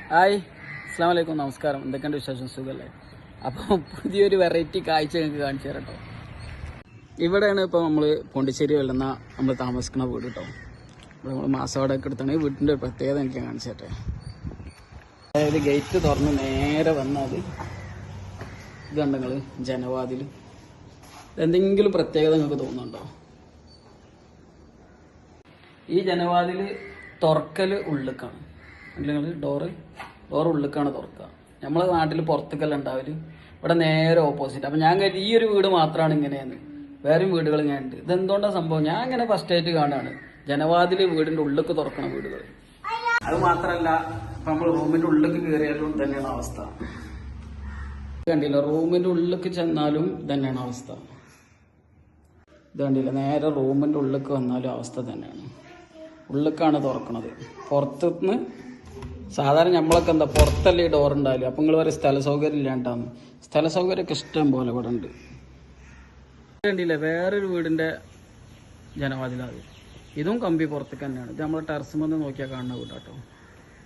Hi, അസ്സാം വലൈക്കും, നമസ്കാരം. എന്തൊക്കെയുണ്ട് വിശേഷം? സുഖമല്ലേ? അപ്പോൾ പുതിയൊരു വെറൈറ്റി കാഴ്ച ഞങ്ങൾക്ക് കാണിച്ചു തരാം കേട്ടോ. ഇവിടെയാണ് ഇപ്പോൾ നമ്മൾ പോണ്ടിച്ചേരി വെള്ളുന്ന നമ്മൾ താമസിക്കുന്ന വീട് കേട്ടോ. ഇവിടെ നമ്മൾ മാസവാടൊക്കെ എടുത്താണ്. ഈ വീടിൻ്റെ ഒരു പ്രത്യേകത എനിക്ക് കാണിച്ചു തരട്ടെ. അതായത് ഗേറ്റ് തുറന്ന് നേരെ വന്നാൽ ഇത് കണ്ടങ്ങൾ ജനവാതിൽ. എന്തെങ്കിലും പ്രത്യേകത നിങ്ങൾക്ക് തോന്നുന്നുണ്ടോ? ഈ ജനവാതിൽ തുറക്കൽ ഉള്ളിലേക്കാണ്. അല്ലെങ്കിൽ ഡോറ് ഉള്ളിലേക്കാണ് തുറക്കുക. നമ്മളെ നാട്ടിൽ പുറത്തേക്കല്ല ഉണ്ടാവല്, ഇവിടെ നേരെ ഓപ്പോസിറ്റ്. അപ്പം ഞാൻ കരുതി ഈ ഒരു വീട് മാത്രമാണ് ഇങ്ങനെയെന്ന്. വേറെയും വീടുകൾ ഇങ്ങനെ ഉണ്ട്. ഇതെന്തുകൊണ്ടാണ് സംഭവം? ഞാൻ ഇങ്ങനെ ഫസ്റ്റ് ആയിട്ട് കാണുകയാണ് ജനവാതിൽ വീടിൻ്റെ ഉള്ളിലേക്ക് തുറക്കണ വീടുകൾ. അത് മാത്രമല്ല, ഇപ്പം നമ്മൾ റൂമിൻ്റെ ഉള്ളിലേക്ക് കയറിയാലും തന്നെയാണ് അവസ്ഥ. കണ്ടില്ല, റൂമിൻ്റെ ഉള്ളിലേക്ക് ചെന്നാലും തന്നെയാണ് അവസ്ഥ. ഇത് കണ്ടില്ല, നേരെ റൂമിൻ്റെ ഉള്ളിലേക്ക് വന്നാലും അവസ്ഥ തന്നെയാണ്. ഉള്ളിലേക്കാണ് തുറക്കണത്. പുറത്തുനിന്ന് സാധാരണ നമ്മളൊക്കെ എന്താ പുറത്തല്ലേ ഈ ഡോർ ഉണ്ടാവില്ല. അപ്പം നിങ്ങൾ പറയും സ്ഥല സൗകര്യം ഇല്ലാണ്ടാന്ന്. സ്ഥല സൗകര്യമൊക്കെ ഇഷ്ടം പോലെ ഇവിടെ ഉണ്ട്. കണ്ടില്ലേ, വേറൊരു വീടിൻ്റെ ജനവാതിലാണ്. ഇതും കമ്പി പുറത്തേക്ക് തന്നെയാണ്. ഇത് നമ്മൾ ടെറസ് വന്ന് നോക്കിയാൽ കാണുന്ന വീടാട്ടോ.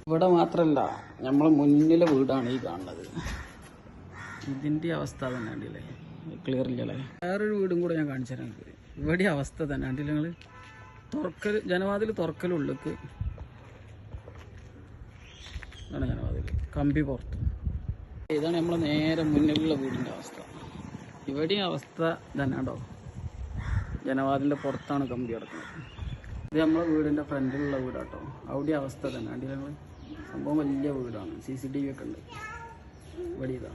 ഇവിടെ മാത്രമല്ല, നമ്മളെ മുന്നിലെ വീടാണ് ഈ കാണുന്നത്. ഇതിൻ്റെ അവസ്ഥ തന്നെ കണ്ടില്ലേ, ക്ലിയർ ഇല്ലല്ലേ. വേറൊരു വീടും കൂടെ ഞാൻ കാണിച്ചു തരാം. ഇവിടെ അവസ്ഥ തന്നെ കണ്ടില്ല നിങ്ങൾ. തുറക്കൽ ജനവാതിൽ തുറക്കൽ ഉള്ളിലേക്ക് ആണ് ജനവാതിൽ, കമ്പി പുറത്ത്. ഇതാണ് നമ്മളെ നേരെ മുന്നിലുള്ള വീടിൻ്റെ അവസ്ഥ. ഇവിടെയും അവസ്ഥ തന്നെ കേട്ടോ. ജനവാതിലിൻ്റെ പുറത്താണ് കമ്പി കിടക്കുന്നത്. ഇത് നമ്മളെ വീടിൻ്റെ ഫ്രണ്ടിലുള്ള വീടാട്ടോ. അവിടെ അവസ്ഥ തന്നെ കണ്ടില്ല ഞങ്ങൾ. സംഭവം വലിയ വീടാണ്, CCTV ഒക്കെ ഉണ്ട്. ഇവിടെ ഇതാ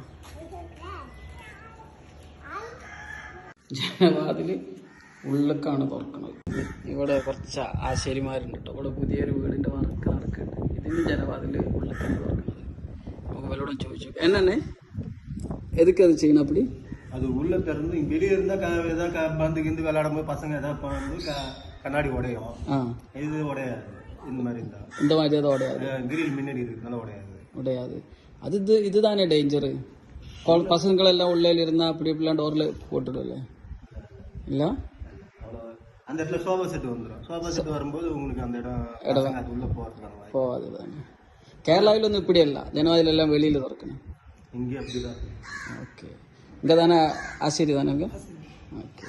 ജനവാതിൽ ഉള്ളിലേക്കാണ് തുറക്കുന്നത്. ഇവിടെ കുറച്ച് ആശാരിമാരുണ്ട് കേട്ടോ. ഇവിടെ പുതിയൊരു വീടിൻ്റെ വർക്ക് നടക്കുന്നുണ്ട്. ഇതിന് ജനവാതിൽ ഉള്ളിലേക്കാണ് തുറക്കുന്നത്. നമുക്ക് വല്ലതും ചോദിച്ചു എന്നെ எதுக்கு அது செய்யணும் அப்படி? அது உள்ள திறந்து வெளியே இருந்தா ஏதாவது பந்து கிந்து விளையாடும் போது பசங்க ஏதாவது வந்து கண்ணாடி உடையும். இது உடையாது. இந்த மாதிரி இருந்தா இந்த மாதிரி ஏதாவது உடையாது. கிரில் முன்னாடி இருக்குனால உடையாது. அது இதுதானே டேஞ்சரு. பசங்கள் எல்லாம் உள்ள இருந்தா அப்படி இப்படிலாம் டோர்ல போட்டுடும்ல. இல்ல அந்த இடத்துல சோஃபா செட் வந்துடும். சோஃபா செட் வரும்போது உங்களுக்கு அந்த இடம் அது உள்ள போகாது தானே. കേരളയിലൊന്നും ഇപ്പിടിയല്ല, ജനവാതിലെല്ലാം വെളിയിൽ തുറക്കണം. ഇங்கே அப்படிதான். ഓക്കെ, ഇங்கே തന്നെ ആശരി തന്നെ. ഓക്കെ,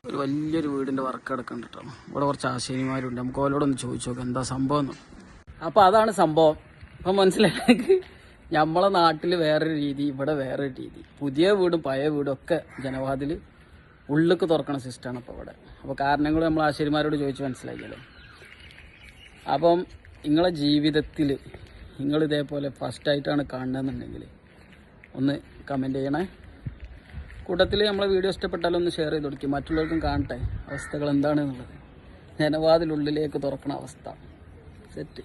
ഒരു വലിയൊരു വീടിൻ്റെ വർക്ക് കിടക്കുന്നുണ്ട് കേട്ടോ. ഇവിടെ കുറച്ച് ആശാരിമാരുണ്ട്. നമുക്ക് അവരോടൊന്ന് ചോദിച്ചു നോക്കാം എന്താ സംഭവം എന്ന്. അപ്പോൾ അതാണ് സംഭവം. അപ്പം മനസ്സിലാക്കി, നമ്മളെ നാട്ടിൽ വേറൊരു രീതി, ഇവിടെ വേറൊരു രീതി. പുതിയ വീടും പഴയ വീടും ഒക്കെ ജനവാതിൽ ഉള്ളിലേക്ക് തുറക്കണ സിസ്റ്റമാണ് ഇപ്പോൾ ഇവിടെ. അപ്പോൾ കാരണങ്ങൾ നമ്മൾ ആശാരിമാരോട് ചോദിച്ച് മനസ്സിലാക്കിയല്ലോ. അപ്പം നിങ്ങളെ ജീവിതത്തിൽ നിങ്ങൾ ഇതേപോലെ ഫസ്റ്റായിട്ടാണ് കാണുന്നതെന്നുണ്ടെങ്കിൽ ഒന്ന് കമൻറ്റ് ചെയ്യണേ. കൂട്ടത്തിൽ നമ്മളെ വീഡിയോ ഇഷ്ടപ്പെട്ടാലും ഒന്ന് ഷെയർ ചെയ്ത് കൊടുക്കും, മറ്റുള്ളവർക്കും കാണട്ടെ അവസ്ഥകൾ എന്താണെന്നുള്ളത്. ജനവാതിലുള്ളിലേക്ക് തുറക്കണ അവസ്ഥ സെറ്റ്.